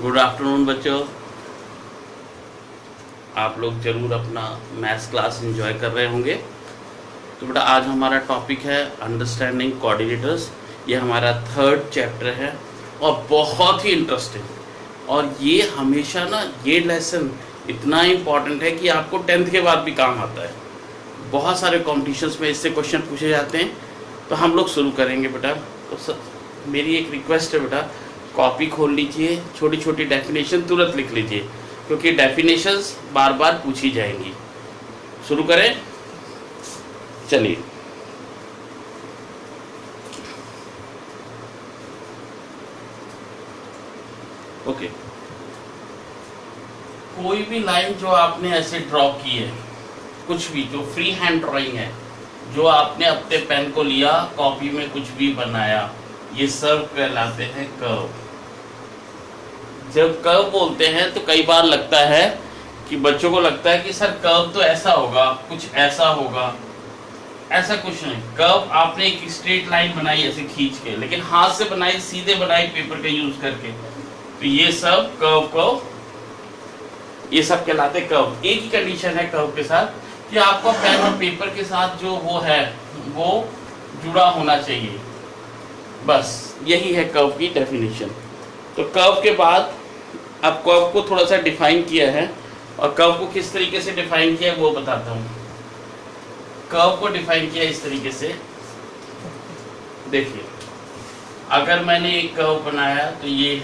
Good afternoon बच्चों। आप लोग जरूर अपना मैथ्स क्लास एंजॉय कर रहे होंगे। तो बेटा आज हमारा टॉपिक है अंडरस्टैंडिंग कोऑर्डिनेटर्स। ये हमारा 3rd चैप्टर है और बहुत ही इंटरेस्टिंग। और ये हमेशा ना ये लेसन इतना इम्पॉर्टेंट है कि आपको 10th के बाद भी काम आता है। बहुत सारे कॉम्पिटिशन्स में इससे क्वेश्चन पूछे जाते हैं। तो हम लोग शुरू करेंगे बेटा। तो मेरी एक रिक्वेस्ट है बेटा, कॉपी खोल लीजिए, छोटी छोटी डेफिनेशन तुरंत लिख लीजिए क्योंकि डेफिनेशंस बार बार पूछी जाएंगी। शुरू करें, चलिए। ओके, कोई भी लाइन जो आपने ऐसे ड्रॉ की है, कुछ भी जो फ्री हैंड ड्राइंग है, जो आपने अपने पेन को लिया, कॉपी में कुछ भी बनाया, ये सब कहलाते हैं कर्व। जब कर्व बोलते हैं तो कई बार लगता है कि बच्चों को लगता है कि सर कर्व तो ऐसा होगा, कुछ ऐसा होगा। ऐसा कुछ नहीं। कर्व आपने एक स्ट्रेट लाइन बनाई ऐसे खींच के, लेकिन हाथ से बनाई, सीधे बनाई पेपर का यूज करके, तो ये सब कर्व ये सब कहलाते कर्व। एक ही कंडीशन है कर्व के साथ कि आपका पेन और पेपर के साथ जो वो है वो जुड़ा होना चाहिए। बस यही है कर्व की डेफिनेशन। तो कर्व के बाद अब कर्व को थोड़ा सा डिफाइन किया है, और कर्व को किस तरीके से डिफाइन किया है वो बताता हूँ। कर्व को डिफाइन किया इस तरीके से, देखिए, अगर मैंने एक कर्व बनाया तो ये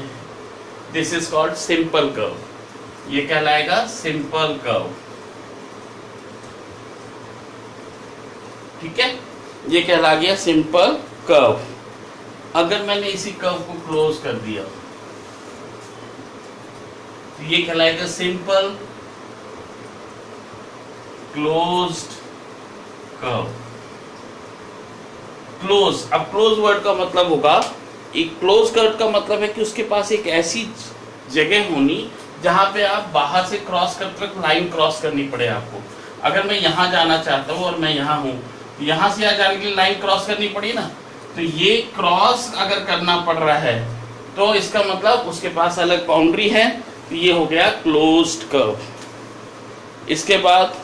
this is called simple curve. ये कहलाएगा सिंपल कर्व, ठीक है, ये कहला गया सिंपल कर्व। अगर मैंने इसी कर्व को क्लोज कर दिया तो ये कहलाएगा सिंपल क्लोज्ड कर्व। क्लोज, अब क्लोज वर्ड का मतलब होगा, एक क्लोज कर्व का मतलब है कि उसके पास एक ऐसी जगह होनी जहां पे आप बाहर से क्रॉस करते वक्त लाइन क्रॉस करनी पड़े आपको। अगर मैं यहां जाना चाहता हूं और मैं यहां हूं, यहां से यहां जाने के लिए लाइन क्रॉस करनी पड़ी ना, तो ये क्रॉस अगर करना पड़ रहा है तो इसका मतलब उसके पास अलग बाउंड्री है, तो ये हो गया क्लोज्ड कर्व। इसके बाद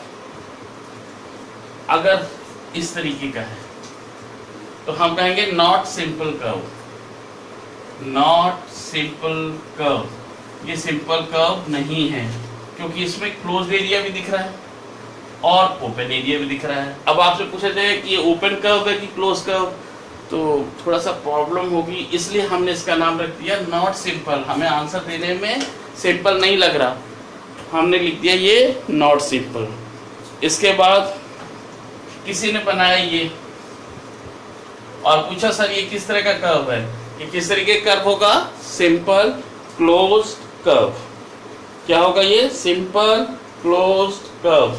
अगर इस तरीके का है तो हम कहेंगे not simple curve. Not simple curve, ये सिंपल कर्व नहीं है क्योंकि इसमें क्लोज्ड एरिया भी दिख रहा है और ओपन एरिया भी दिख रहा है। अब आपसे पूछा जाए कि ये ओपन कर्व है कि क्लोज कर्व, तो थोड़ा सा प्रॉब्लम होगी, इसलिए हमने इसका नाम रख दिया नॉट सिंपल। हमें आंसर देने में सिंपल नहीं लग रहा, हमने लिख दिया ये नॉट सिंपल। इसके बाद किसी ने बनाया ये और पूछा सर ये किस तरह का कर्व है, ये किस तरीके का कर्व होगा, सिंपल क्लोज्ड कर्व। क्या होगा ये, सिंपल क्लोज्ड कर्व।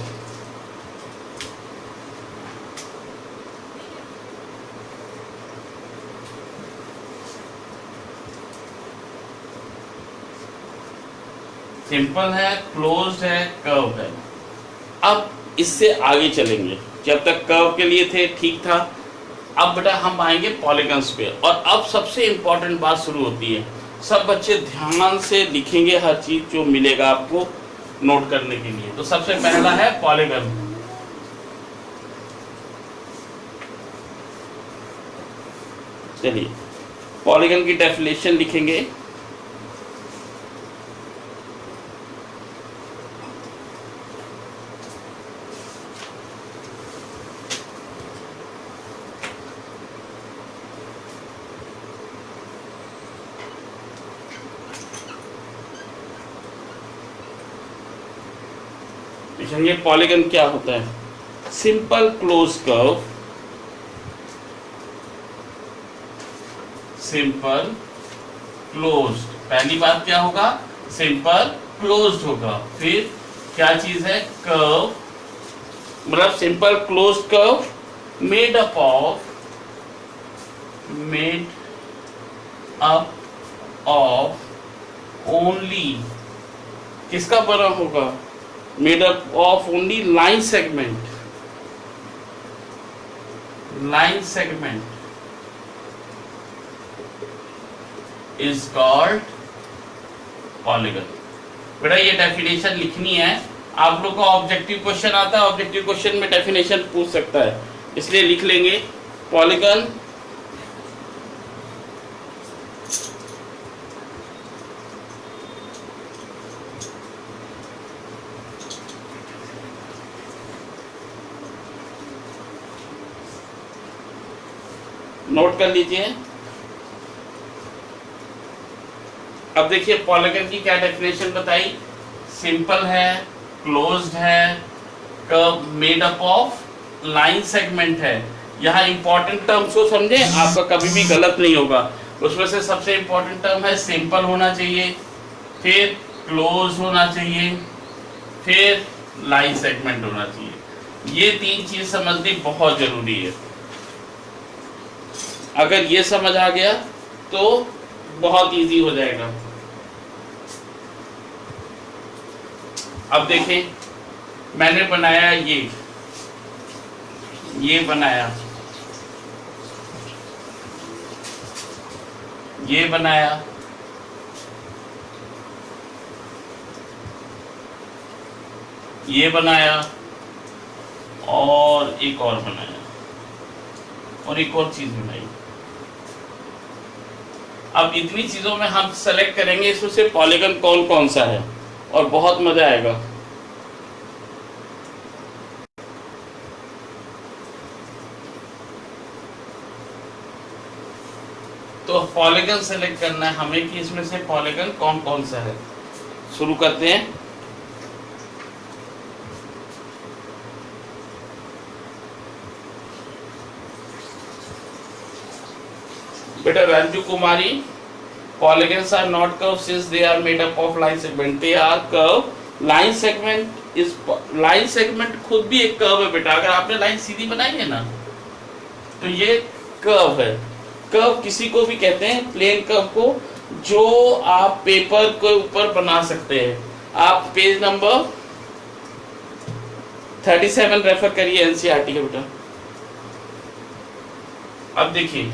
सिंपल है, क्लोज्ड है, कर्व है। अब इससे आगे चलेंगे, जब तक कर्व के लिए थे ठीक था। अब बेटा हम आएंगे पॉलीगन्स पे, और अब सबसे इंपॉर्टेंट बात शुरू होती है। सब बच्चे ध्यान से लिखेंगे हर चीज जो मिलेगा आपको नोट करने के लिए। तो सबसे पहला है पॉलीगन। चलिए पॉलीगन की डेफिनेशन लिखेंगे। ये पॉलीगन क्या होता है, simple close curve, simple closed. पहली बात क्या होगा, सिंपल क्लोज्ड होगा। फिर क्या चीज है, कर्व, मतलब simple closed curve made up of only, किसका बना होगा, made up of only line segment. Is called polygon. बेटा ये डेफिनेशन लिखनी है। आप लोग को ऑब्जेक्टिव क्वेश्चन आता है, ऑब्जेक्टिव क्वेश्चन में डेफिनेशन पूछ सकता है, इसलिए लिख लेंगे पॉलीगन नोट कर लीजिए। अब देखिए पॉलीगन की क्या डेफिनेशन बताई, सिंपल है, क्लोज्ड है, curve made up of line segment है। यहाँ इंपॉर्टेंट टर्म्स को समझे, आपका कभी भी गलत नहीं होगा। उसमें से सबसे इंपॉर्टेंट टर्म है सिंपल होना चाहिए, फिर क्लोज होना चाहिए, फिर लाइन सेगमेंट होना चाहिए। ये तीन चीज समझनी बहुत जरूरी है। अगर ये समझ आ गया तो बहुत इजी हो जाएगा। अब देखें, मैंने बनाया ये बनाया, ये बनाया, ये बनाया, और एक और बनाया, और एक और चीज बनाई। अब इतनी चीजों में हम सेलेक्ट करेंगे इसमें से पॉलीगन कौन कौन सा है, और बहुत मजा आएगा। तो पॉलीगन सेलेक्ट करना है हमें कि इसमें से पॉलीगन कौन कौन सा है। शुरू करते हैं। बेटा रंजू कुमारी, polygons are not curved since they are made up of line segment. They are curved. Line segment खुद भी एक कर्व है बेटा। अगर आपने लाइन सीधी बनाई है ना तो ये कर्व है। कर्व किसी को भी कहते हैं, प्लेन कर्व को, जो आप पेपर के ऊपर बना सकते हैं। आप पेज नंबर 37 रेफर करिए एनसीईआरटी का बेटा। अब देखिए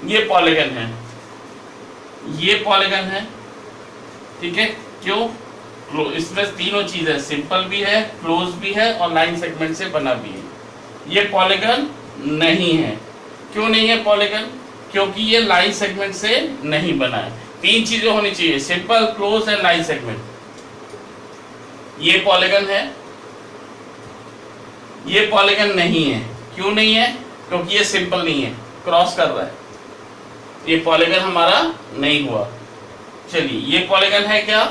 ये पॉलीगन है, ये पॉलीगन है, ठीक है। क्यों? इसमें तीनों चीज है, सिंपल भी है, क्लोज भी है, और लाइन सेगमेंट से बना भी है। ये पॉलीगन नहीं है। क्यों नहीं है पॉलीगन? क्योंकि ये लाइन सेगमेंट से नहीं बना है। तीन चीजें होनी चाहिए, simple, close and line segment. ये पॉलीगन है, ये पॉलीगन नहीं है। क्यों नहीं है? क्योंकि ये सिंपल नहीं है, क्रॉस कर रहा है। ये पॉलीगन हमारा नहीं हुआ। चलिए ये पॉलीगन है क्या?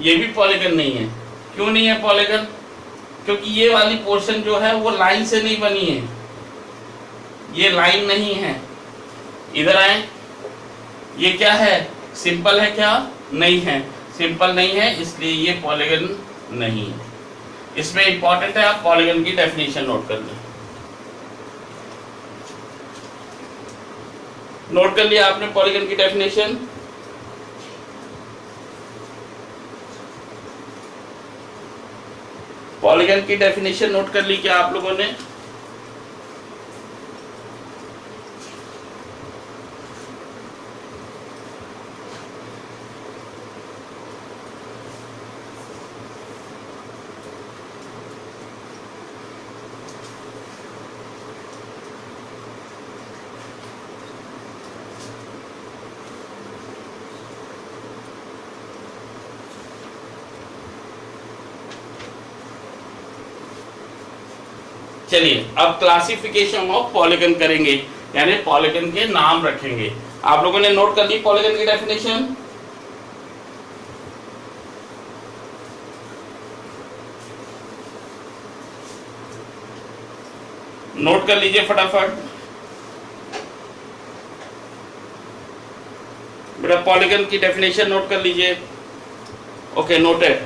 ये भी पॉलीगन नहीं है। क्यों नहीं है पॉलीगन? क्योंकि ये वाली पोर्शन जो है वो लाइन से नहीं बनी है, ये लाइन नहीं है। इधर आए, ये क्या है? सिंपल है क्या? नहीं है, सिंपल नहीं है, इसलिए ये पॉलीगन नहीं है। इसमें इंपॉर्टेंट है, आप पॉलीगन की डेफिनेशन नोट कर लें। नोट कर लिया आपने पॉलीगन की डेफिनेशन? पॉलीगन की डेफिनेशन नोट कर ली क्या आप लोगों ने? चलिए अब क्लासिफिकेशन ऑफ पॉलीगन करेंगे, यानी पॉलीगन के नाम रखेंगे। आप लोगों ने नोट कर ली पॉलीगन की डेफिनेशन? नोट कर लीजिए फटाफट बेटा, पॉलीगन की डेफिनेशन नोट कर लीजिए। Okay, noted.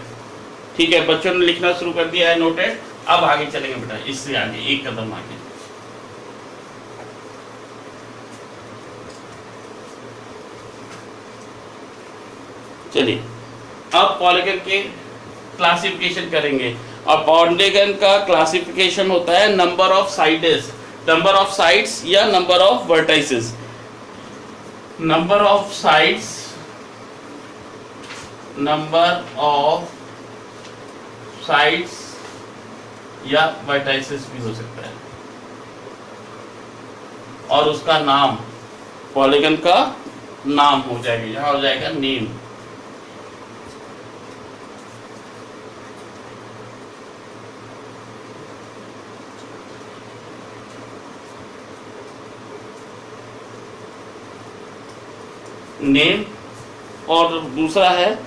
ठीक है, बच्चों ने लिखना शुरू कर दिया है, नोटेड। अब आगे चलेंगे बेटा, इससे आगे एक कदम आगे। चलिए अब पॉलीगन के क्लासिफिकेशन करेंगे। और पॉलीगन का क्लासिफिकेशन होता है number of sides, number of sides या number of vertices. Number of sides, number of sides या वर्टाइसेस भी हो सकता है, और उसका नाम, पॉलीगन का नाम हो जाएगा, यहां हो जाएगा नेम। नेम, और दूसरा है,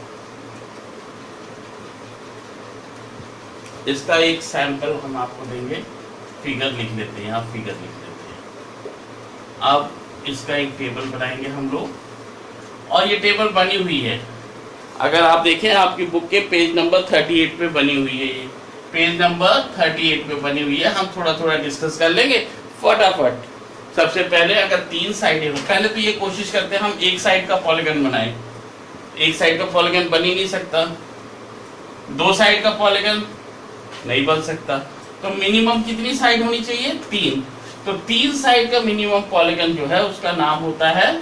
इसका एक सैंपल हम आपको देंगे, फिगर लिख लेते हैं, आप फिगर लिख लेते हैं। अब इसका एक टेबल बनाएंगे हम लोग, और ये टेबल बनी हुई है, अगर आप देखें आपकी बुक के पेज नंबर 38 पे बनी हुई है, ये पेज नंबर 38 पे बनी हुई है। हम थोड़ा थोड़ा डिस्कस कर लेंगे फटाफट। सबसे पहले अगर 3 साइडें हो, पहले तो ये कोशिश करते हैं हम एक साइड का पॉलीगन बनाएं। एक साइड का पॉलीगन बन ही नहीं सकता, 2 साइड का पॉलीगन नहीं बन सकता, तो मिनिमम कितनी साइड होनी चाहिए? 3। तो 3 साइड का मिनिमम पॉलीगन जो है उसका नाम होता है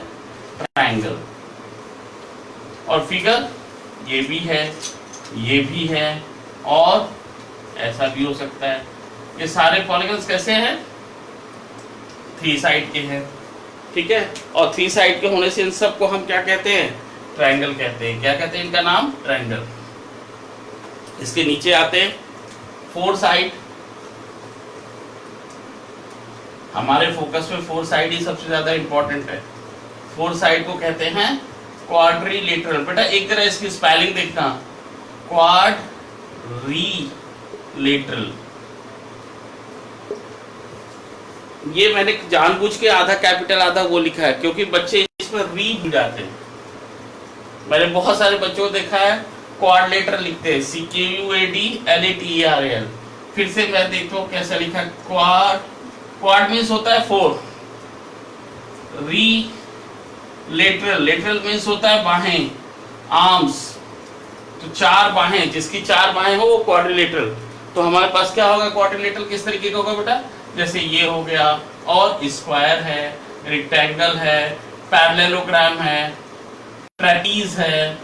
ट्रायंगल। और फिगर ये भी है, ये भी है, और ऐसा भी हो सकता है। ये सारे पॉलीगन्स कैसे हैं? 3 साइड के हैं, ठीक है। और 3 साइड के होने से इन सबको हम क्या कहते हैं? ट्रायंगल कहते हैं। क्या कहते हैं इनका नाम? ट्रायंगल। इसके नीचे आते हैं 4 साइड। हमारे फोकस में 4 साइड ही सबसे ज्यादा इंपॉर्टेंट है। 4 साइड को कहते हैं क्वाड्रिलेटरल। बेटा एक तरह इसकी स्पेलिंग देखना, क्वाड्रिलेटरल। ये मैंने जानबूझ के आधा कैपिटल आधा वो लिखा है, क्योंकि बच्चे इसमें री भूल जाते हैं। मैंने बहुत सारे बच्चों को देखा है क्वाड्रिलेटरल लिखते हैं, CQUADLATERAL। फिर से मैं देखता हूँ कैसा लिखा। क्वाड मीन्स होता है 4, री लेटरल, लेटरल मीन्स होता है बाहें, आर्म्स। तो 4 बाहें, जिसकी 4 बाहें हो वो क्वाड्रिलेटरल। तो हमारे पास क्या होगा? क्वाड्रिलेटरल किस तरीके का होगा बेटा? जैसे ये हो गया, और स्क्वायर है, रेक्टेंगल है, पैरेललोग्राम है, ट्रेपीज है,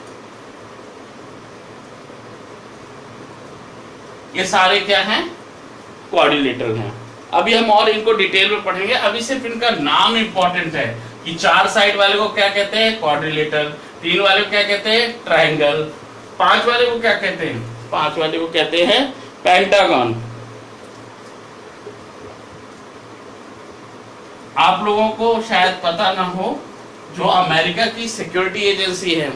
ये सारे क्या हैं? क्वाड्रिलेटरल हैं। अभी हम और इनको डिटेल में पढ़ेंगे। अभी सिर्फ इनका नाम इंपॉर्टेंट है कि 4 साइड वाले को क्या कहते हैं? क्वाड्रिलेटरल। 3 वाले को क्या कहते हैं? ट्रायंगल। 5 वाले को क्या कहते हैं? 5 वाले को कहते हैं पेंटागन। आप लोगों को शायद पता ना हो, जो अमेरिका की सिक्योरिटी एजेंसी है,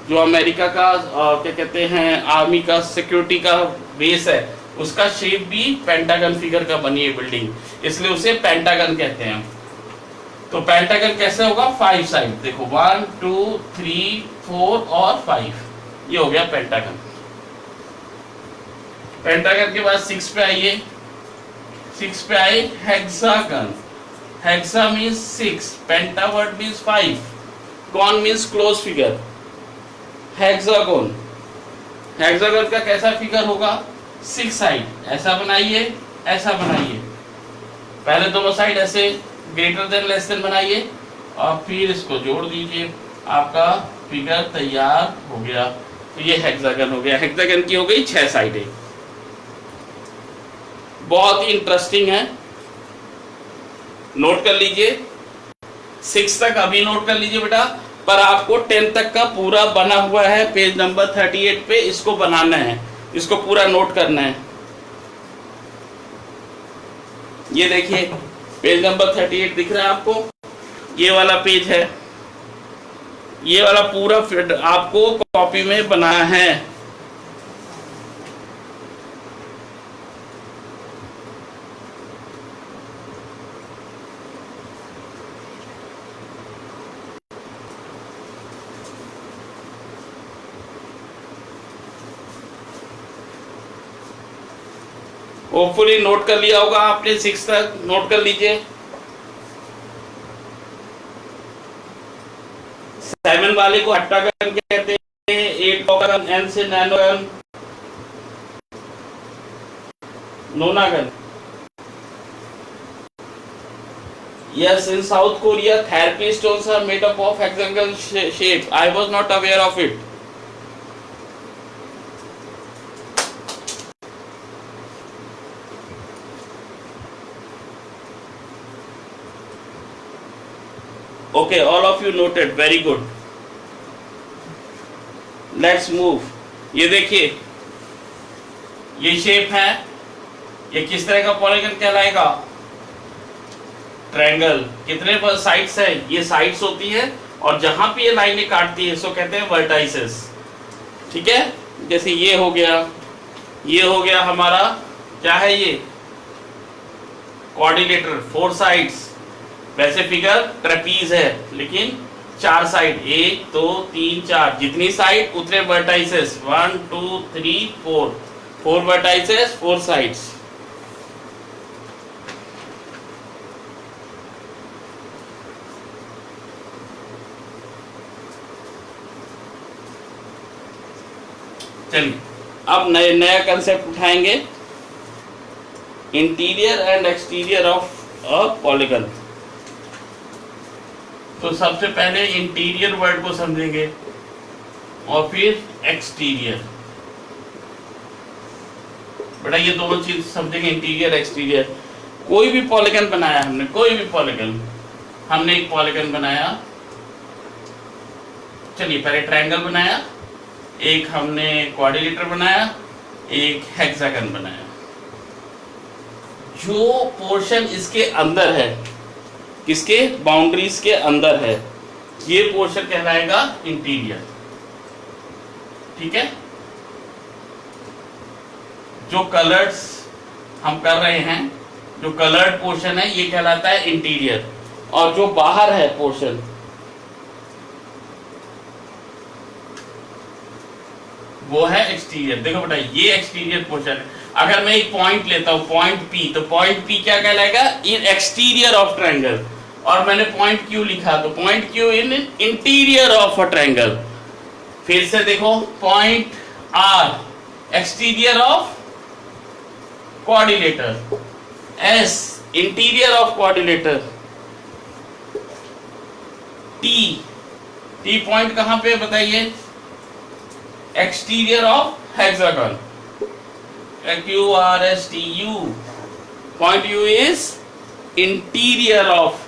जो अमेरिका का क्या कहते हैं आर्मी का सिक्योरिटी का बेस है, उसका शेप भी पेंटागन फिगर का बनी है बिल्डिंग, इसलिए उसे पेंटागन कहते हैं। तो पेंटागन कैसे होगा? 5 साइड। देखो 1 2 3 4 और 5, ये हो गया पेंटागन। पेंटागन के बाद 6 पे आइए। 6 पे आए hexagon. Hexa means 6, penta word means 5, gon means close figure. Hexagon, hexagon का कैसा फिगर होगा? 6 साइड। ऐसा बनाइए, ऐसा बनाइए, पहले दोनों साइड ऐसे ग्रेटर देन लेस देन बनाइए, और फिर इसको जोड़ दीजिए, आपका फिगर तैयार हो गया। तो ये हेक्सागन हो गया। हेक्सागन की हो गई 6 साइडें। बहुत ही इंटरेस्टिंग है, नोट कर लीजिए। 6 तक अभी नोट कर लीजिए बेटा, पर आपको 10 तक का पूरा बना हुआ है पेज नंबर 38 पे, इसको बनाना है, इसको पूरा नोट करना है। ये देखिए पेज नंबर 38 दिख रहा है आपको, ये वाला पेज है, ये वाला पूरा आपको कॉपी में बनाना है। होपफुली नोट कर लिया होगा आपने, 6 तक नोट कर लीजिए। 7 वाले को हेक्टागन कहते हैं, 8 ऑक्टागन, एन से नैनोगन, नोनागन। Yes, in South Korea, therapy stones are made up of hexagonal shape. I was not aware of it. Okay, all of you noted. Very good. Let's move. ये देखिए, ये शेप है, ये किस तरह का पॉलीगन कहलाएगा? ट्रायंगल। कितने साइड्स है? ये साइड्स होती है और जहां पे ये लाइनें काटती है इसको कहते हैं वर्टाइसेस। ठीक है, जैसे ये हो गया हमारा क्या है? ये क्वाड्रिलेटरल, 4 साइड्स। वैसे फिगर ट्रेपीज है लेकिन 4 साइड, 1 2 3 4, जितनी साइड उतने वर्टाइसेस। 1 2 3 4 vertices, 4 sides. चलिए अब नया कंसेप्ट उठाएंगे, interior and exterior of a polygon. तो सबसे पहले इंटीरियर वर्ड को समझेंगे और फिर एक्सटीरियर। बेटा ये दोनों चीज समझेंगे, इंटीरियर एक्सटीरियर। कोई भी पॉलीगन बनाया हमने, हमने एक पॉलीगन बनाया। चलिए पहले ट्रायंगल बनाया, एक हमने क्वाड्रिलेटरल बनाया, एक हेक्सागन बनाया। जो पोर्शन इसके अंदर है, किसके बाउंड्रीज के अंदर है, ये पोर्शन कहलाएगा इंटीरियर। ठीक है, जो कलर्स हम कर रहे हैं, जो कलर्ड पोर्शन है ये कहलाता है इंटीरियर, और जो बाहर है पोर्शन वो है एक्सटीरियर। देखो बेटा ये एक्सटीरियर पोर्शन है। अगर मैं एक पॉइंट लेता हूं, पॉइंट पी, तो पॉइंट पी क्या कहलाएगा? In exterior of triangle. और मैंने पॉइंट क्यू लिखा तो point Q in interior of a triangle. फिर से देखो, point R exterior of quadrilateral, S interior of quadrilateral, T point कहां पे बताइए? Exterior of hexagon, QRSTU, point U is interior of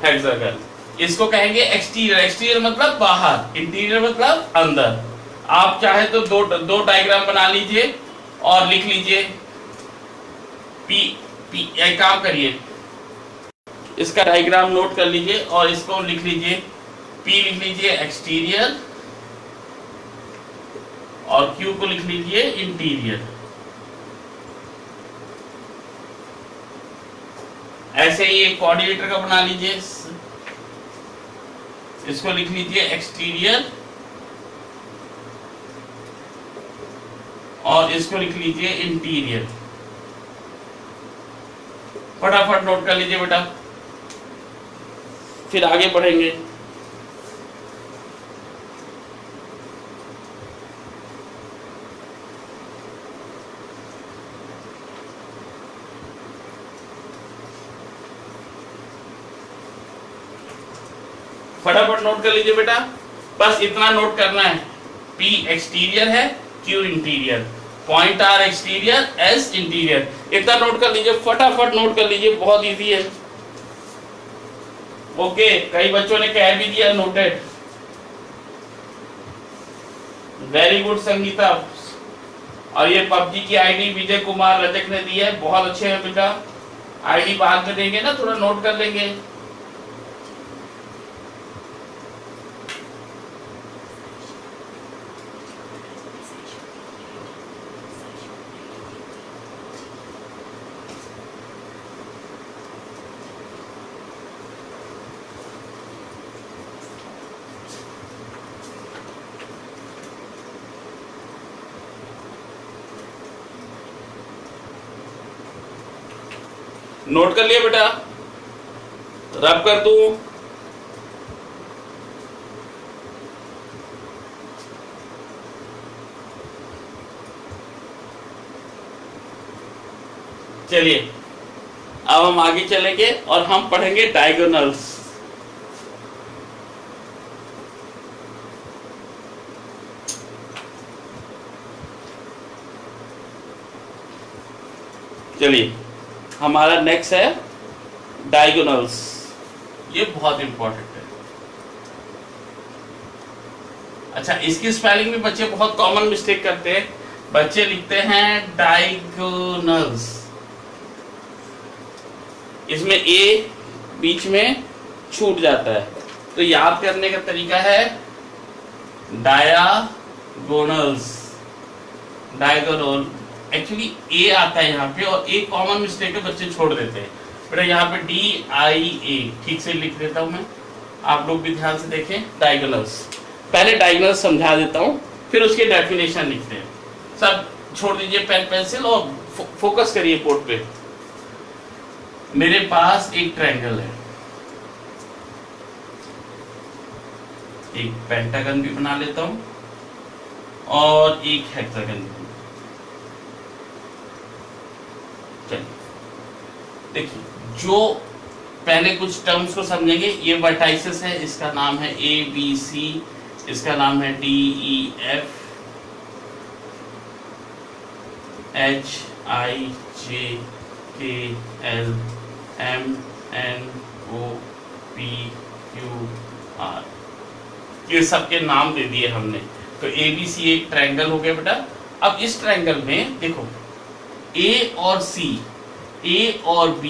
hexagon. इसको कहेंगे एक्सटीरियर। एक्सटीरियर मतलब बाहर, इंटीरियर मतलब अंदर। आप चाहे तो दो डायग्राम बना लीजिए और लिख लीजिए पी। एक काम करिए, इसका डायग्राम नोट कर लीजिए और इसको लिख लीजिए, पी लिख लीजिए एक्सटीरियर और क्यू को लिख लीजिए इंटीरियर। ऐसे ही एक क्वाड्रिलेटर का बना लीजिए, इसको लिख लीजिए एक्सटीरियर और इसको लिख लीजिए इंटीरियर। फटाफट नोट कर लीजिए बेटा, फिर आगे बढ़ेंगे। फटाफट नोट कर लीजिए बेटा, बस इतना नोट करना है। P एक्सटीरियर है, Q interior, point R exterior, S interior. इतना नोट कर लीजिए, फटाफट नोट कर लीजिए, बहुत इजी है। ओके, कई बच्चों ने कह भी दिया नोटेड। Very good Sangeeta. और ये पबजी की आईडी विजय कुमार रजक ने दी है, बहुत अच्छे है बेटा। आईडी बाद में देंगे ना, थोड़ा नोट कर लेंगे। नोट कर लिया बेटा, रब कर दूं। चलिए अब हम आगे चलेंगे और हम पढ़ेंगे डायगोनल्स। चलिए, हमारा नेक्स्ट है डायगोनल्स। ये बहुत इंपॉर्टेंट है। अच्छा, इसकी स्पेलिंग भी बच्चे बहुत कॉमन मिस्टेक करते हैं। बच्चे लिखते हैं डायगोनल्स, इसमें ए बीच में छूट जाता है। तो याद करने का तरीका है डायगोनल्स। डायगोनल एक्चुअली ए आता है यहाँ पे, और एक कॉमन मिस्टेक है, बच्चे छोड़ देते हैं। बेटा यहाँ पे DIA ठीक से लिख देता हूं मैं, आप लोग भी ध्यान से देखें। डायगोनल्स, पहले डायगोनल्स समझा देता हूं, फिर उसके डेफिनेशन लिखते हैं। सब छोड़ दीजिए पेन पेंसिल और फोकस करिए बोर्ड पे। मेरे पास एक ट्रायंगल है, एक पेंटागन भी बना लेता हूं और एक हेक्सागन भी। चलिए देखिए, जो पहले कुछ टर्म्स को समझेंगे। ये वर्टाइसेस है, इसका नाम है ABC, इसका नाम है DEF, HIJKL MNOPQR। ये सबके नाम दे दिए हमने। तो ABC एक ट्रायंगल हो गया बेटा। अब इस ट्रायंगल में देखो, A और C, A और B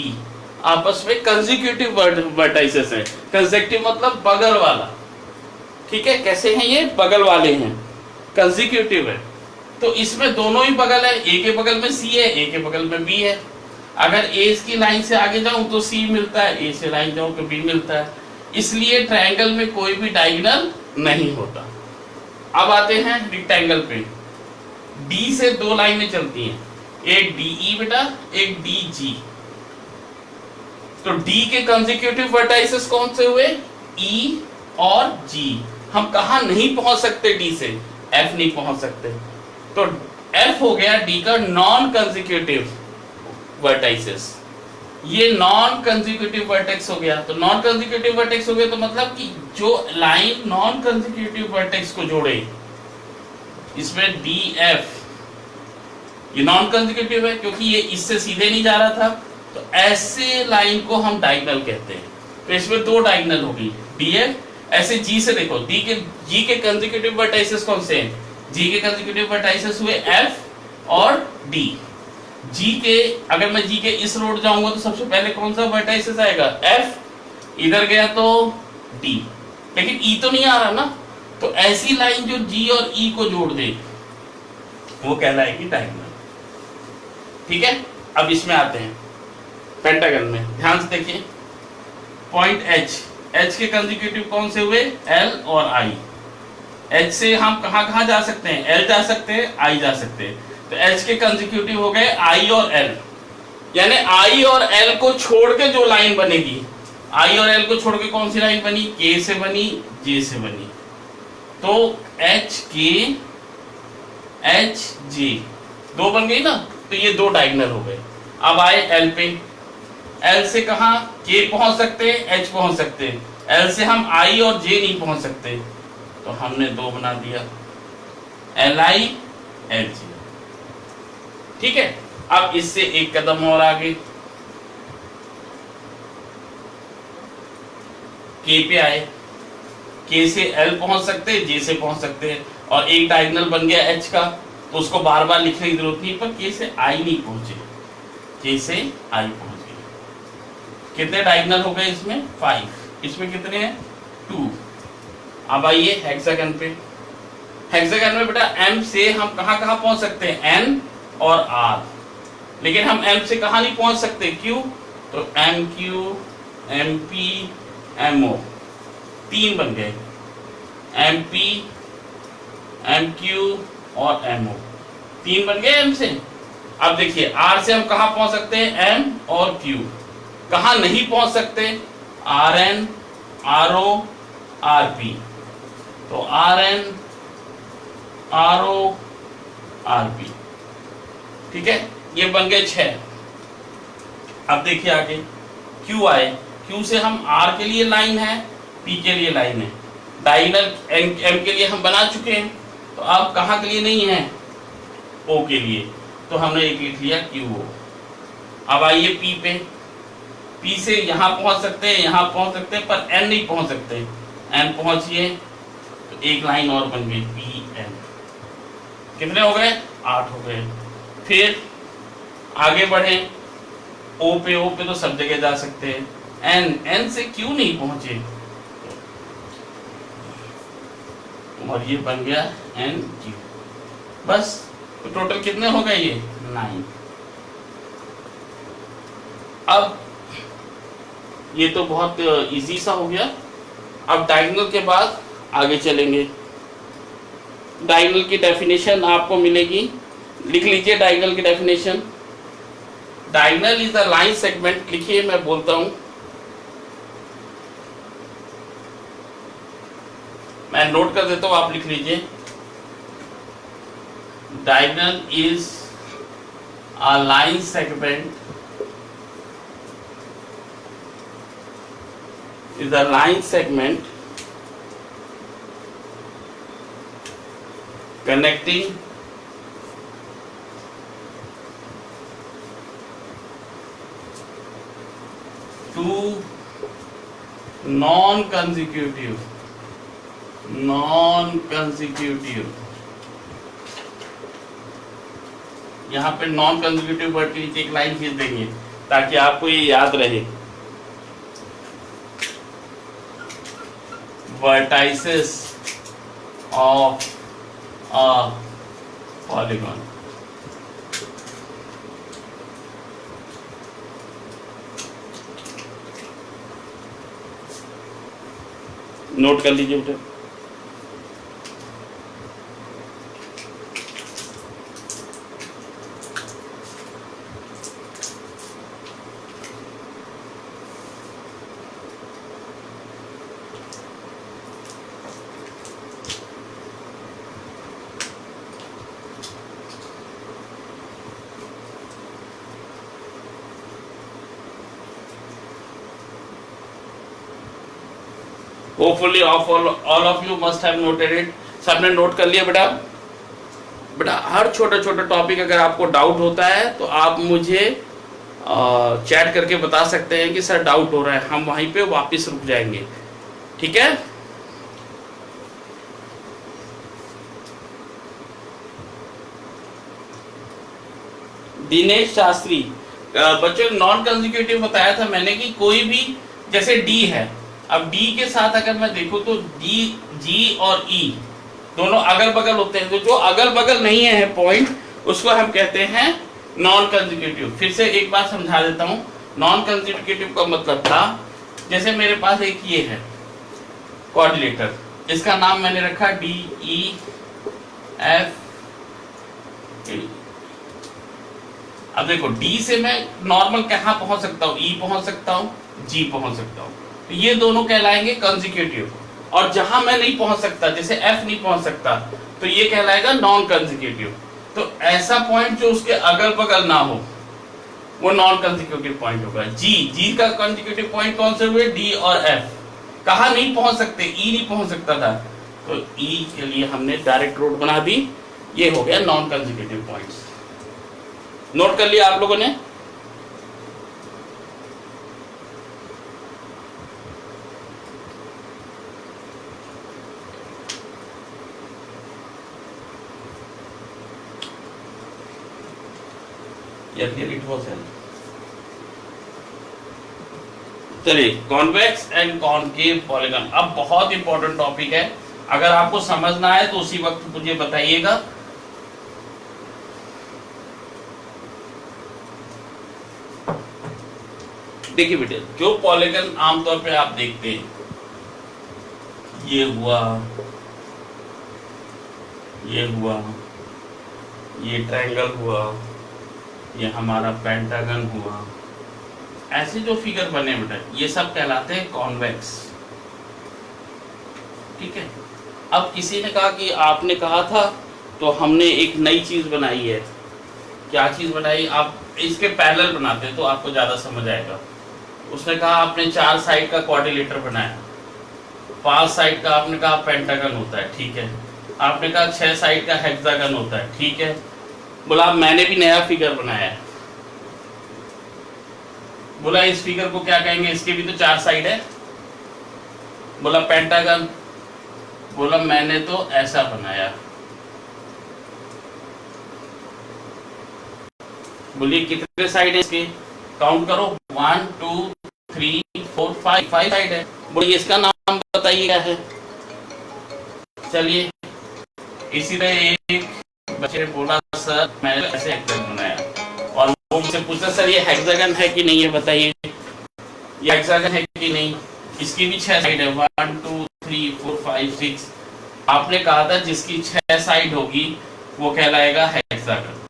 आपस में कंसेक्यूटिव वर्टाइसेस है। कंसेक्यूटिव मतलब बगल वाला, ठीक है। कैसे हैं ये? बगल वाले हैं, कंसेक्यूटिव है। तो इसमें दोनों ही बगल है, ए के बगल में C है, ए के बगल में B है। अगर ए की लाइन से आगे जाऊं तो C मिलता है, ए से लाइन जाऊं तो B मिलता है। इसलिए ट्रायंगल में कोई भी डायगोनल नहीं होता। अब आते हैं रेक्टेंगल पे। D से दो लाइनें चलती हैं, एक DE बेटा, एक DG। तो D के कंसेक्यूटिव वर्टाइसेस कौन से हुए? E और G। हम कहा नहीं पहुंच सकते D से? F नहीं पहुंच सकते। तो F हो गया D का नॉन कंसेक्यूटिव वर्टाइसेस। ये नॉन कंसेक्यूटिव वर्टेक्स हो गया। तो नॉन कंसेक्यूटिव वर्टेक्स हो गया तो मतलब कि जो लाइन नॉन कंसेक्यूटिव वर्टेक्स को जोड़े, इसमें DF ये नॉन कंसेक्यूटिव है क्योंकि ये इससे सीधे नहीं जा रहा था। तो ऐसे लाइन को हम डायगोनल कहते हैं। तो इसमें दो डायगोनल होगी, DF। ऐसे G से देखो, G के कंसेक्यूटिव वर्टाइसेस कौन से हैं? G के कंसेक्यूटिव वर्टाइसेस हुए F और D। G के, अगर मैं G के इस रोड जाऊंगा तो सबसे पहले कौन सा वर्टाइसेस आएगा? F। इधर गया तो D, लेकिन E तो नहीं आ रहा ना। तो ऐसी लाइन जो G और E को जोड़ दे वो कहलाएगी डायगोनल, ठीक है। अब इसमें आते हैं पेंटागन में, ध्यान से देखिए। पॉइंट H के कंसेक्यूटिव कौन से हुए? L और I। H से हम कहां जा सकते हैं? L जा सकते हैं, I जा सकते हैं। तो H के कंसेक्यूटिव हो गए I और L, यानी I और L को छोड़ के जो लाइन बनेगी, I और L को छोड़ के कौन सी लाइन बनी? K से बनी, J से बनी। तो HK HJ दो बन गई ना। तो ये दो डायगोनल हो गए। अब आए L पे। L से कहा K पहुंच सकते हैं, H पहुंच सकते हैं। L से हम I और J नहीं पहुंच सकते, तो हमने दो बना दिया, LI LJ, ठीक है। अब इससे एक कदम और आगे K पे आए। K से L पहुंच सकते हैं, J से पहुंच सकते हैं, और एक डायगोनल बन गया H का। तो उसको बार बार लिखने की जरूरत नहीं, पर K से I नहीं पहुंचे, K से I पहुंच गए। कितने डायगोनल हो गए इसमें? 5। इसमें कितने हैं? 2। अब आइए हेक्सागन पे। हेक्सागन में बेटा M से हम कहां पहुंच सकते हैं? N और R। लेकिन हम M से कहां नहीं पहुंच सकते? Q। तो MQ MP MO 3 बन गए, MP MQ और MO 3 बन गए M से। अब देखिए R से हम कहां पहुंच सकते हैं? M और Q। कहां नहीं पहुंच सकते? RN RO RP। तो RN RO RP, ठीक है। ये बन गए 6। अब देखिए आगे क्यू आए, क्यू से हम आर के लिए लाइन है, पी के लिए लाइन है, डायगोनल एम के लिए हम बना चुके हैं, तो अब कहाँ के लिए नहीं है, ओ के लिए, तो हमने एक लिख लिया क्यू ओ। अब आइए पी पे, पी से यहाँ पहुंच सकते हैं, यहाँ पहुंच सकते हैं, पर एन नहीं पहुंच सकते, एन पहुंचिए तो एक लाइन और बन गई पी एन। कितने हो गए, 8 हो गए। फिर आगे बढ़े, ओ पे तो सब जगह जा सकते हैं, एन से क्यों नहीं पहुंचे, और ये बन गया एन क्यू। बस, तो टोटल कितने हो गए, ये 9। अब ये तो बहुत इजी सा हो गया। अब डायगोनल के बाद आगे चलेंगे। डायगोनल की डेफिनेशन आपको मिलेगी, लिख लीजिए डायगोनल की definition. Diagonal is the line segment, लिखिए मैं बोलता हूं, मैं नोट कर देता हूं, आप लिख लीजिए। Diagonal is a line segment, is a line segment connecting two non-consecutive यहाँ पे नॉन कंसेक्यूटिव वर्ड के नीचे एक लाइन खींच देंगे ताकि आपको ये याद रहे। vertices of a polygon। Note कर लीजिए बेटा। Hopefully all of you must have noted it। सबने नोट कर लिया बेटा। बेटा हर छोटा छोटा टॉपिक अगर आपको डाउट होता है तो आप मुझे चैट करके बता सकते हैं कि सर डाउट हो रहा है, हम वहीं पे वापस रुक जाएंगे, ठीक है। दिनेश शास्त्री, बच्चों नॉन कंसेक्यूटिव बताया था मैंने कि कोई भी, जैसे डी है, अब डी के साथ अगर मैं देखूं तो डी, जी और ई दोनों अगल बगल होते हैं, तो जो अगल बगल नहीं है पॉइंट उसको हम कहते हैं नॉन कंसेक्यूटिव। फिर से एक बार समझा देता हूं, नॉन कंसेक्यूटिव का मतलब था, जैसे मेरे पास एक ये है क्वाड्रिलेटर, इसका नाम मैंने रखा डी ई एफ। अब देखो डी से मैं नॉर्मल कहां पहुंच सकता हूं, ई पहुंच सकता हूं, जी पहुंच सकता हूं, तो ये दोनों कहलाएंगे कंसेक्यूटिव। और जहां मैं नहीं पहुंच सकता, जैसे एफ नहीं पहुंच सकता, तो ये कहलाएगा नॉन कंसेक्यूटिव। तो ऐसा पॉइंट जो उसके अगल बगल ना हो वो नॉन कंसेक्यूटिव पॉइंट होगा। जी का कंसेक्यूटिव पॉइंट कौन से हुए, डी और एफ। कहां नहीं पहुंच सकते, ई नहीं पहुंच सकता था, तो ई के लिए हमने डायरेक्ट रोड बना दी, ये हो गया नॉन कंसेक्यूटिव पॉइंट्स। नोट कर लिया आप लोगों ने। चलिए कॉन्वेक्स एंड कॉनकेव पॉलीगन, अब बहुत इंपॉर्टेंट टॉपिक है, अगर आपको समझना है तो उसी वक्त मुझे बताइएगा। देखिए बेटे, जो पॉलीगन आमतौर पे आप देखते हैं, ये हुआ, ये हुआ, ये ट्रायंगल हुआ, ये हमारा पेंटागन हुआ, ऐसे जो फिगर बने बेटा ये सब कहलाते हैं कॉन्वेक्स, ठीक है। अब किसी ने कहा कि आपने कहा था, तो हमने एक नई चीज बनाई है। क्या चीज बनाई, आप इसके पैरेलल बनाते हैं तो आपको ज्यादा समझ आएगा। उसने कहा आपने 4 साइड का क्वाड्रिलेटर बनाया, 5 साइड का आपने कहा पेंटागन होता है, ठीक है। आपने कहा 6 साइड का हेक्सागन होता है, ठीक है। बोला मैंने भी नया फिगर बनाया है। बोला इस फिगर को क्या कहेंगे, इसके भी तो 4 साइड है। बोला पेंटागन। बोला मैंने तो ऐसा बनाया। बोलिए कितने साइड है इसके, काउंट करो, 1 2 3 4 5 साइड है। बोलिए इसका नाम बताइए क्या है। चलिए इसी तरह एक बच्चे ने बोला सर मैंने ऐसे हेक्सागन बनाया, और वो मुझसे पूछा सर ये हेक्सागन है कि नहीं, ये बताइए ये हेक्सागन है कि नहीं। इसकी भी 6 साइड है, 1 2 3 4 5 6। आपने कहा था जिसकी 6 साइड होगी वो कहलाएगा हेक्सागन,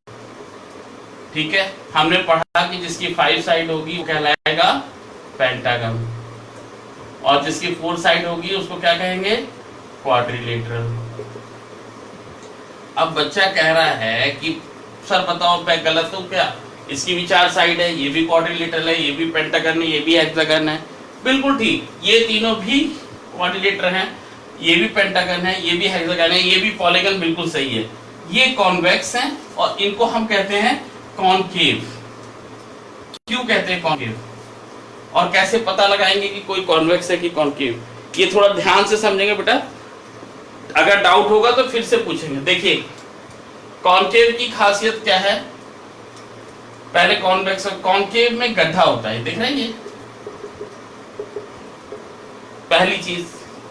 ठीक है। हमने पढ़ा कि जिसकी 5 साइड होगी वो कहलाएगा पेंटागन, और जिसकी 4 साइड होगी उसको क्या कहेंगे, क्वाड्रिलेटरल। अब बच्चा कह रहा है कि सर बताओ मैं गलत हूं क्या, इसकी भी 4 साइड है, ये भी क्वाड्रिलेटरल है, ये भी पेंटागन है, ये भी हेक्सागन है। बिल्कुल ठीक, ये तीनों भी क्वाड्रिलेटर हैं, ये भी पेंटागन है, ये भी हेक्सागन है, ये भी पॉलीगन, बिल्कुल सही है। ये कॉन्वेक्स हैं और इनको हम कहते हैं कॉनकेव। क्यों कहते हैं कॉनकेव, और कैसे पता लगाएंगे कि कोई कॉन्वेक्स है कि कॉनकेव, ये थोड़ा ध्यान से समझेंगे बेटा। अगर डाउट होगा तो फिर से पूछेंगे। देखिए कॉनकेव की खासियत क्या है, पहले कॉन्वेक्स और कॉनकेव में गड्ढा होता है, देख रहे हैं ये पहली चीज,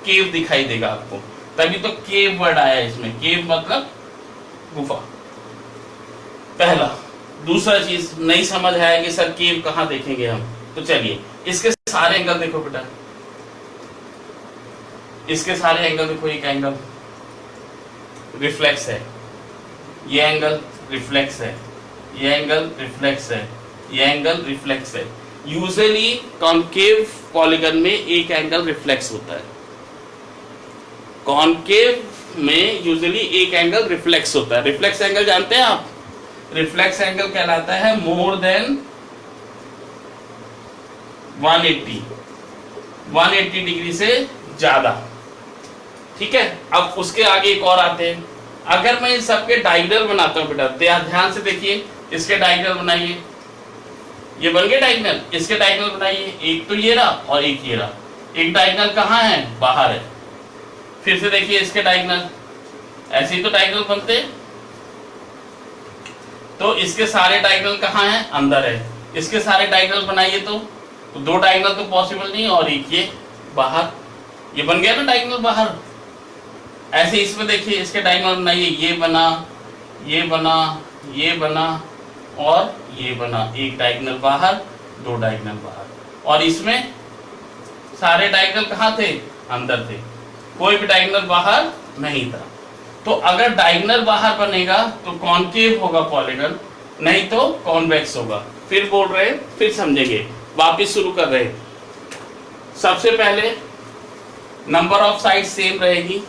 केव दिखाई देगा आपको, तभी तो केव वर्ड आया इसमें, केव मतलब गुफा, पहला। दूसरा चीज नहीं समझ आया कि सर केव कहां देखेंगे हम, तो चलिए इसके सारे एंगल देखो बेटा, इसके सारे एंगल देखो। एक एंगल रिफ्लेक्स है, ये एंगल रिफ्लेक्स है, ये एंगल रिफ्लेक्स है, ये एंगल रिफ्लेक्स है। यूजुअली कॉनकेव पॉलीगन में एक एंगल रिफ्लेक्स होता है, कॉनकेव में यूजुअली एक एंगल रिफ्लेक्स होता है। रिफ्लेक्स एंगल जानते हैं आप, रिफ्लेक्स एंगल कहलाता है मोर देन 180 डिग्री से ज्यादा, ठीक है। अब उसके आगे एक और आते हैं। अगर मैं इन सबके डायगोनल बनाता हूं बेटा, ध्यान से देखिए, इसके डायगोनल बनाइए, ये बन गए डायगोनल, इसके डायगोनल बनाइए, एक तो ये रहा और एक ये रहा। एक डायगोनल कहाँ है, बाहर है। फिर से देखिए इसके डायगोनल, ऐसे ही तो डायगोनल बनते हैं, तो इसके सारे डायगोनल कहाँ हैं, अंदर है। इसके सारे डायगोनल बनाइए तो 2 डायगोनल तो पॉसिबल नहीं, और एक ये बाहर, ये बन गया ना डायगोनल बाहर। ऐसे इसमें देखिए इसके डायगोनल बनाइए, ये बना, ये बना, ये बना और ये बना, एक डायगोनल बाहर, 2 डायगोनल बाहर। और इसमें सारे डायगोनल कहाँ थे, अंदर थे, कोई भी डायगोनल बाहर नहीं था। तो अगर डायगोनल बाहर बनेगा तो कॉनकेव होगा पॉलीगन, नहीं तो कॉन्वेक्स होगा। फिर बोल रहे, फिर समझेंगे, वापिस शुरू कर रहे। सबसे पहले नंबर ऑफ साइड सेम रहेगी,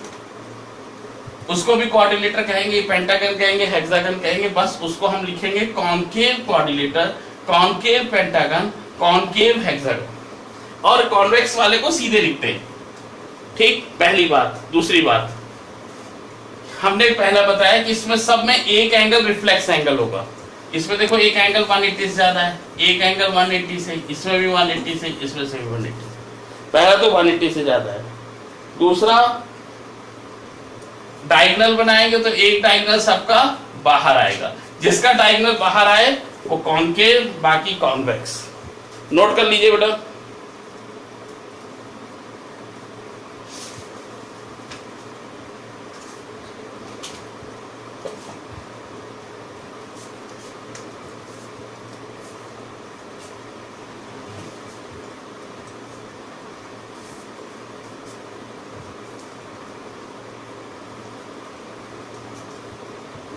उसको भी क्वाड्रिलेटर कहेंगे, पेंटागन कहेंगे, हेक्सागन कहेंगे, बस उसको हम लिखेंगे concave quadrilateral, concave pentagon, concave hexagon, और कॉन्वेक्स वाले को सीधे लिखते हैं, ठीक। पहली बात। दूसरी बात, हमने पहला बताया कि इसमें सब में एक एंगल रिफ्लेक्स एंगल होगा। इसमें देखो एक एंगल 180 से ज्यादा है, एक एंगल 180 से, इसमें भी 180 से, इसमें से भी 180 से। पहला तो 180 से ज्यादा है। दूसरा, डायगोनल बनाएंगे तो एक डायगोनल सबका बाहर आएगा, जिसका डायगोनल बाहर आए वो कॉनकेव, बाकी कॉन्वेक्स। नोट कर लीजिए बेटा।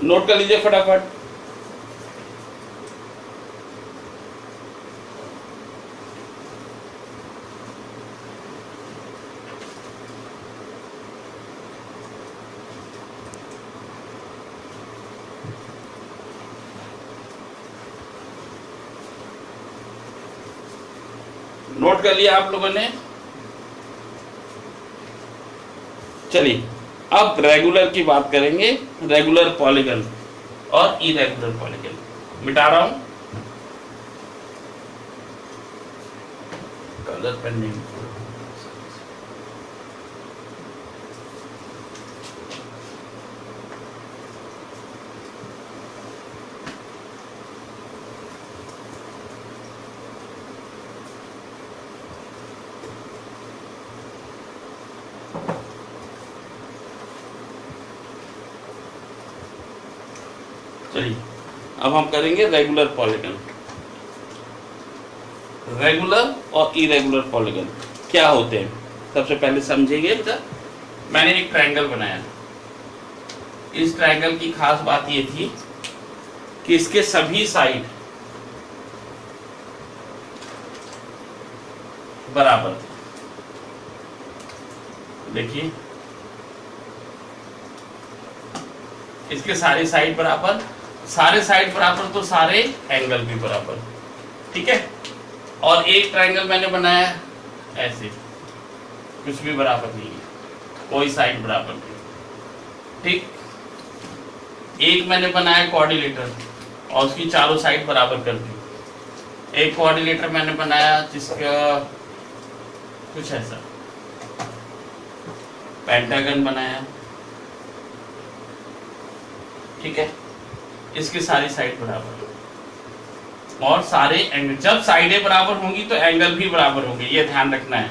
नोट कर लीजिए फटाफट। नोट कर लिया आप लोगों ने? चलिए अब रेगुलर की बात करेंगे, रेगुलर पॉलीगन और इरेगुलर पॉलीगन। मिटा रहा हूं कलर पेंडिंग। चलिए अब हम करेंगे रेगुलर पॉलीगन। रेगुलर और इरेगुलर पॉलीगन क्या होते हैं सबसे पहले समझेंगे बेटा। मैंने एक ट्रायंगल बनाया, इस ट्रायंगल की खास बात ये थी कि इसके सभी साइड बराबर थे। देखिए इसके सारे साइड बराबर, सारे साइड बराबर तो सारे एंगल भी बराबर, ठीक है। और एक ट्रायंगल मैंने बनाया ऐसे, कुछ भी बराबर नहीं है, कोई साइड बराबर नहीं, ठीक। एक मैंने बनाया क्वाड्रिलेटर और उसकी चारों साइड बराबर कर दी। एक क्वाड्रिलेटर मैंने बनाया जिसका कुछ ऐसा, पेंटागन बनाया, ठीक है। इसकी सारी साइड बराबर और सारे एंगल, जब साइडें बराबर होंगी तो एंगल भी बराबर होंगे, ये ध्यान रखना है,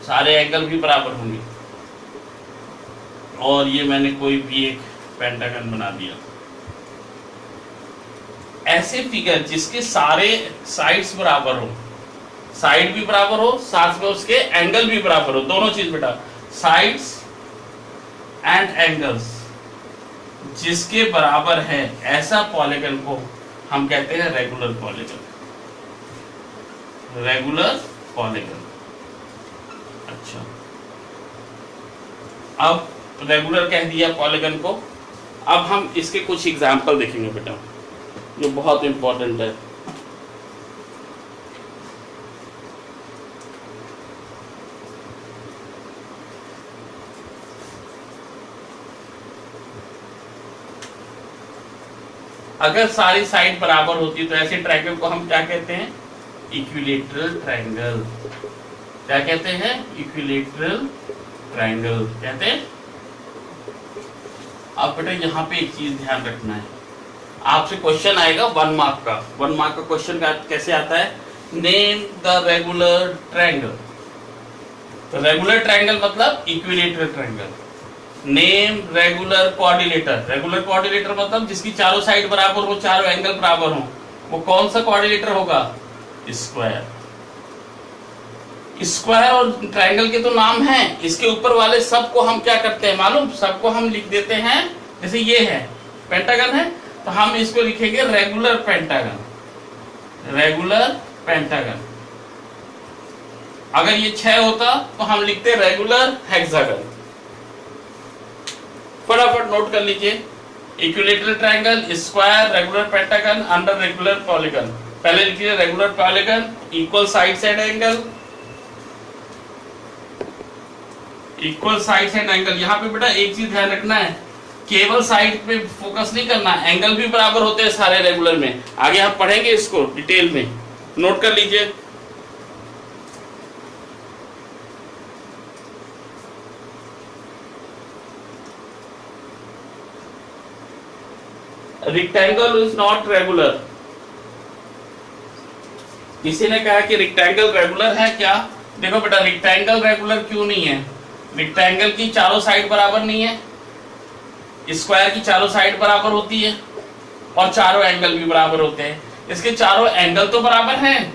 सारे एंगल भी बराबर होंगे। और ये मैंने कोई भी एक पेंटागन बना दिया। ऐसे फिगर जिसके सारे साइड्स बराबर हो, साइड भी बराबर हो, साथ में उसके एंगल भी बराबर हो, दोनों चीज बेटा, साइड्स एंड एंगल्स जिसके बराबर है, ऐसा पॉलीगन को हम कहते हैं रेगुलर पॉलीगन। Regular polygon. अच्छा, अब रेगुलर कह दिया पॉलीगन को। अब हम इसके कुछ एग्जाम्पल देखेंगे बेटा, जो बहुत इंपॉर्टेंट है। अगर सारी साइड बराबर होती तो ऐसे ट्रायंगल को हम क्या कहते हैं? Equilateral triangle. क्या कहते हैं? इक्विलेटरल ट्रायंगल कहते हैं। अब बेटा यहाँ पे एक चीज ध्यान रखना है, आपसे क्वेश्चन आएगा 1 मार्क का। 1 मार्क का क्वेश्चन कैसे आता है? Name the regular triangle. तो रेगुलर ट्रायंगल मतलब equilateral triangle. Name regular quadrilateral. Regular quadrilateral मतलब जिसकी चारों साइड बराबर हो, चारों एंगल बराबर हो। वो कौन सा क्वाड्रिलेटर होगा? स्क्वायर। स्क्वायर और ट्रायंगल के तो नाम हैं, इसके ऊपर वाले सब को हम क्या करते हैं मालूम? सबको हम लिख देते हैं, जैसे ये है पेंटागन है तो हम इसको लिखेंगे रेगुलर पेंटागन। Regular pentagon. अगर ये 6 होता तो हम लिखते रेगुलर हेक्सागन। फटाफट नोट कर लीजिए, equilateral triangle, square, regular pentagon, under regular polygon. पहले लिखिए regular polygon, equal sides and angle. Equal sides and angle, यहाँ पे बेटा एक चीज ध्यान रखना है, केवल साइड पे फोकस नहीं करना, एंगल भी बराबर होते हैं सारे रेगुलर में। आगे हम पढ़ेंगे इसको डिटेल में, नोट कर लीजिए। Rectangle is not regular. किसी ने कहा कि रेक्टेंगल रेगुलर है क्या? देखो बेटा, रेक्टेंगल रेगुलर क्यों नहीं है? रेक्टेंगल की चारों साइड बराबर नहीं है, स्क्वायर की चारों साइड बराबर होती है और चारों एंगल भी बराबर होते हैं। इसके चारों एंगल तो बराबर हैं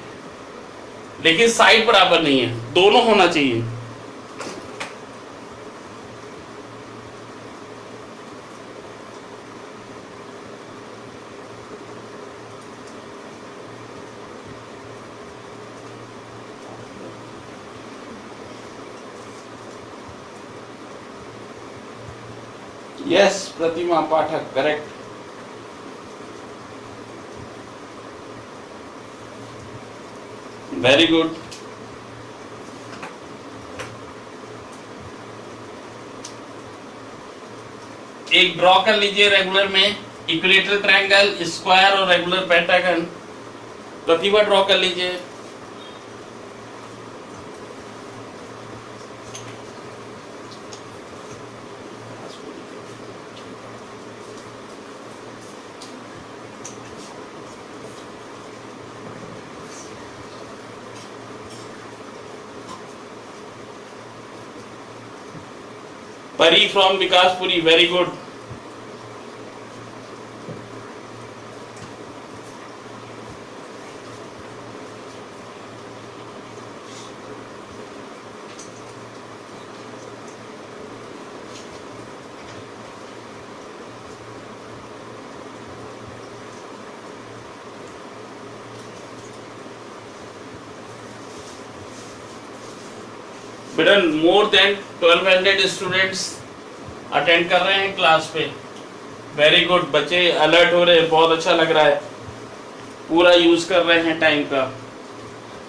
लेकिन साइड बराबर नहीं है, दोनों होना चाहिए। यस प्रतिमा पाठक, करेक्ट। Very good. एक ड्रॉ कर लीजिए रेगुलर में, इक्विलेटरल ट्रायंगल, स्क्वायर और रेगुलर पेंटागन। प्रतिभा ड्रॉ कर लीजिए। परी फ्रॉम विकासपुरी, वेरी गुड। बेटा मोर देन 1200 स्टूडेंट्स अटेंड कर रहे हैं क्लास पे। वेरी गुड, बच्चे अलर्ट हो रहे हैं, बहुत अच्छा लग रहा है, पूरा यूज कर रहे हैं टाइम का।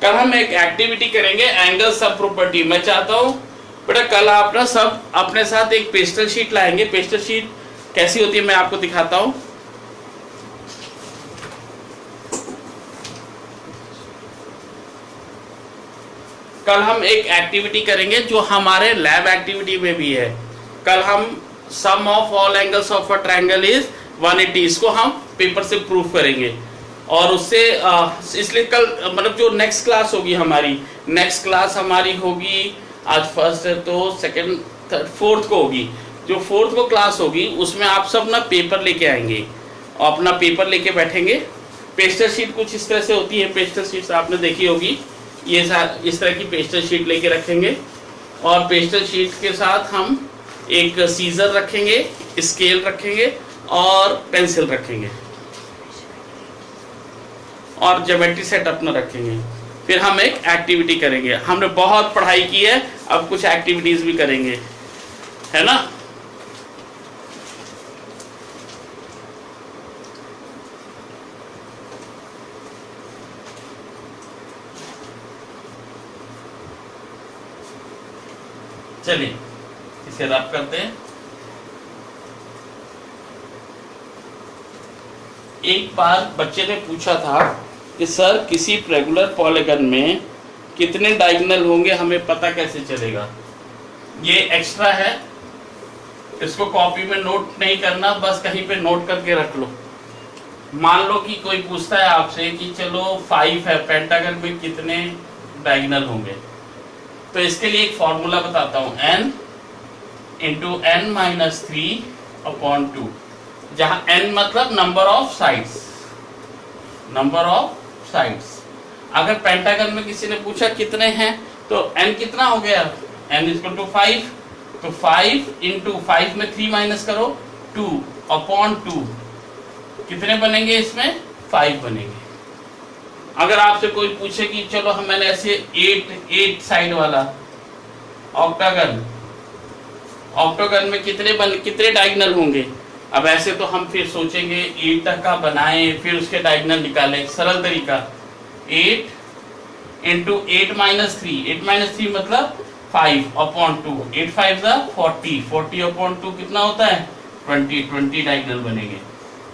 कल हम एक एक्टिविटी करेंगे एंगल सब प्रॉपर्टी। मैं चाहता हूँ बेटा कल आप ना सब अपने साथ एक पेस्टल शीट लाएंगे। पेस्टल शीट कैसी होती है मैं आपको दिखाता हूँ। कल हम एक एक्टिविटी करेंगे जो हमारे लैब एक्टिविटी में भी है। कल हम sum of all angles of a triangle is 180, इसको हम पेपर से प्रूफ करेंगे। और उससे इसलिए कल मतलब जो नेक्स्ट क्लास होगी हमारी, नेक्स्ट क्लास हमारी होगी, आज फर्स्ट है तो सेकंड थर्ड फोर्थ को होगी। जो फोर्थ को क्लास होगी उसमें आप सब ना पेपर लेके आएंगे और अपना पेपर लेके बैठेंगे। पेस्टर शीट कुछ इस तरह से होती है, पेस्टर शीट आपने देखी होगी, ये इस तरह की पेस्टर शीट लेके रखेंगे। और पेस्टर शीट के साथ हम एक सीजर रखेंगे, स्केल रखेंगे और पेंसिल रखेंगे और ज्योमेट्री सेट अपना रखेंगे। फिर हम एक एक्टिविटी करेंगे। हमने बहुत पढ़ाई की है, अब कुछ एक्टिविटीज भी करेंगे, है ना। चलिए इसे रब करते हैं। एक बार बच्चे ने पूछा था कि सर किसी रेगुलर पॉलीगन में कितने डायगोनल होंगे, हमें पता कैसे चलेगा। ये एक्स्ट्रा है, इसको कॉपी में नोट नहीं करना, बस कहीं पे नोट करके रख लो। मान लो कि कोई पूछता है आपसे कि चलो 5 है, पेंटागन में कितने डायगोनल होंगे, तो इसके लिए एक फॉर्मूला बताता हूं, n इंटू n माइनस 3/2, जहां n मतलब number of sides, number of sides. अगर पेंटागन में किसी ने पूछा कितने हैं तो n कितना हो गया, n इक्वल टू 5, तो 5 इंटू 5 में 3 माइनस करो 2/2, कितने बनेंगे इसमें 5 बनेंगे। अगर आपसे कोई पूछे कि चलो हम मैंने ऐसे 8 साइड वाला ऑक्टागन, ऑक्टागन में कितने डायगोनल होंगे। अब ऐसे तो हम फिर सोचेंगे 8 तक का बनाएं, फिर उसके डायगोनल निकालें। सरल तरीका 8 इंटू 8 माइनस 3 मतलब 5/2, 8 5 40/2 कितना होता है 20 डायगोनल बनेंगे।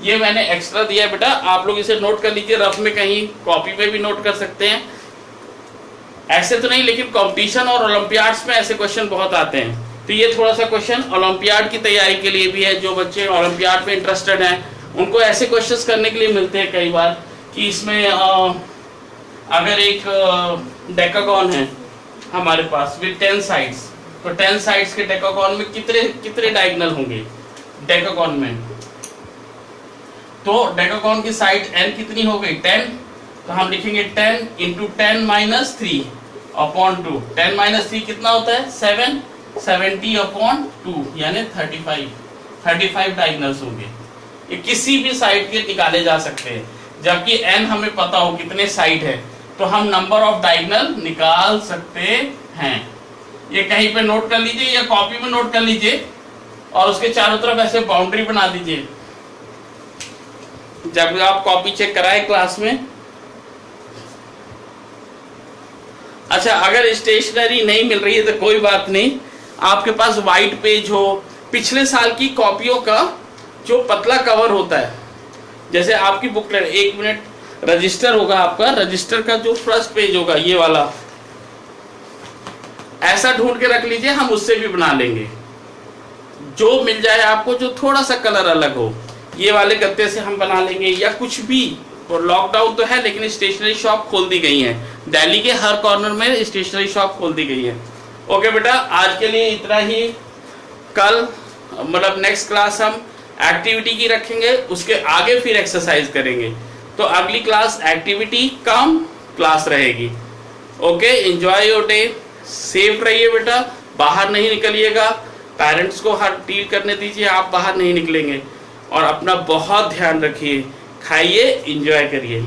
ये मैंने एक्स्ट्रा दिया है बेटा, आप लोग इसे नोट कर लीजिए, रफ में कहीं कॉपी में भी नोट कर सकते हैं। ऐसे तो नहीं, लेकिन कंपटीशन और ओलंपियाड्स में ऐसे क्वेश्चन बहुत आते हैं, तो ये थोड़ा सा क्वेश्चन ओलंपियाड की तैयारी के लिए भी है। जो बच्चे ओलंपियाड में इंटरेस्टेड हैं उनको ऐसे क्वेश्चंस करने के लिए मिलते हैं कई बार कि इसमें अगर एक डेकागॉन है हमारे पास विद 10 साइड्स, तो 10 साइड्स के डेकागॉन में कितने डायगोनल होंगे डेकागॉन में। तो डेकागॉन की साइड n कितनी हो गई 10, तो हम लिखेंगे 10 इंटू 10 माइनस 3/2, 10 माइनस 3 कितना होता है 7, 70/2 यानी 35 डायगोनल्स होंगे। ये किसी भी साइड के निकाले जा सकते हैं, जबकि n हमें पता हो कितने साइड है तो हम नंबर ऑफ डायगोनल निकाल सकते हैं। ये कहीं पे नोट कर लीजिए या कॉपी में नोट कर लीजिए और उसके चारों तरफ ऐसे बाउंड्री बना दीजिए। जब आप कॉपी चेक कराए क्लास में अच्छा, अगर स्टेशनरी नहीं मिल रही है तो कोई बात नहीं, आपके पास वाइट पेज हो, पिछले साल की कॉपियों का जो पतला कवर होता है, जैसे आपकी बुकलेट, 1 मिनट, रजिस्टर होगा आपका, रजिस्टर का जो फर्स्ट पेज होगा ये वाला, ऐसा ढूंढ के रख लीजिए, हम उससे भी बना लेंगे। जो मिल जाए आपको जो थोड़ा सा कलर अलग हो, ये वाले गत्ते से हम बना लेंगे, या कुछ भी। और लॉकडाउन तो है लेकिन स्टेशनरी शॉप खोल दी गई है, दिल्ली के हर कॉर्नर में स्टेशनरी शॉप खोल दी गई है। ओके बेटा, आज के लिए इतना ही। कल मतलब नेक्स्ट क्लास हम एक्टिविटी की रखेंगे, उसके आगे फिर एक्सरसाइज करेंगे। तो अगली क्लास एक्टिविटी कम क्लास रहेगी। Okay, enjoy your day, safe रहिए बेटा, बाहर नहीं निकलिएगा, पेरेंट्स को हर डील करने दीजिए, आप बाहर नहीं निकलेंगे, और अपना बहुत ध्यान रखिए, खाइए, एंजॉय करिए।